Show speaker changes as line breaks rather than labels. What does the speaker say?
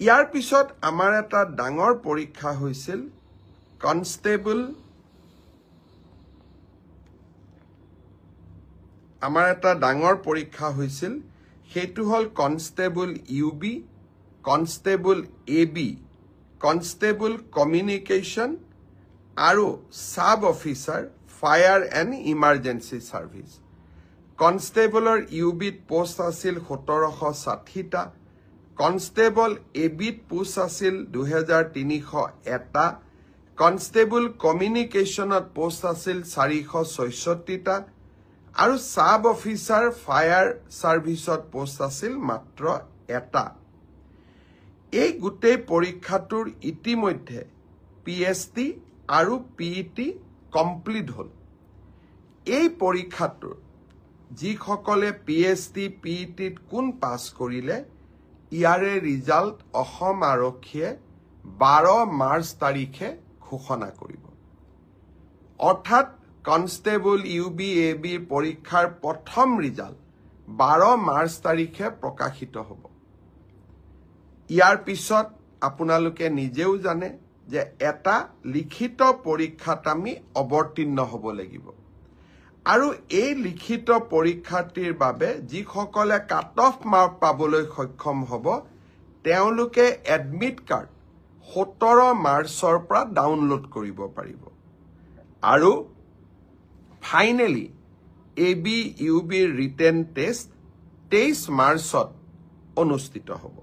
ইয়াৰ পিছত আমাৰ এটা ডাঙৰ পৰীক্ষা হৈছিল কনষ্টেবল সেইটো হল constable UB constable AB constable communication আৰু sub officer fire and emergency service কনষ্টেবলৰ ইউবিত পোষ্ট আছিল 1760টা কনষ্টেবল এবিত পোষ্ট আছিল 2301টা কনষ্টেবল কমিউনিকেশ্যনত পোষ্ট আছিল 466টা আৰু সাব অফিচাৰ ফায়াৰ সাৰ্ভিসত পোষ্ট আছিল মাত্ৰ এটা এই গোটেই পৰীক্ষাটোৰ ইতিমধ্যে পিএছটি আৰু পিইটি কমপ্লিট হল এই পৰীক্ষাটোৰ যিসকলে পিএছটি পিইটিত কোন পাছ কৰিলে ইয়াৰে ৰিজাল্ট অসম আৰক্ষীয়ে 12 মাৰ্চ তাৰিখে ঘোষণা কৰিব অৰ্থাৎ কনষ্টেবল ইউবি এবি পৰীক্ষাৰ প্ৰথম ৰিজাল্ট 12 মাৰ্চ তাৰিখে প্ৰকাশিত হ'ব ইয়াৰ পিছত আপোনালোকে নিজেও জানে যে এটা লিখিত পৰীক্ষাত আমি অৱতীৰ্ণ হ'ব লাগিব আৰু এই লিখিত পৰীক্ষাটিৰ বাবে যিসকলে কাট অফ মাৰ্ক পাবলৈ সক্ষম হ'ব তেওঁলোকে এডমিট কাৰ্ড 17 মাৰ্চৰ পৰা ডাউনলোড কৰিব পাৰিব আৰু ফাইনেলি এবি ইউবিৰ ৰিটেন টেষ্ট 23 মাৰ্চত অনুষ্ঠিত হ'ব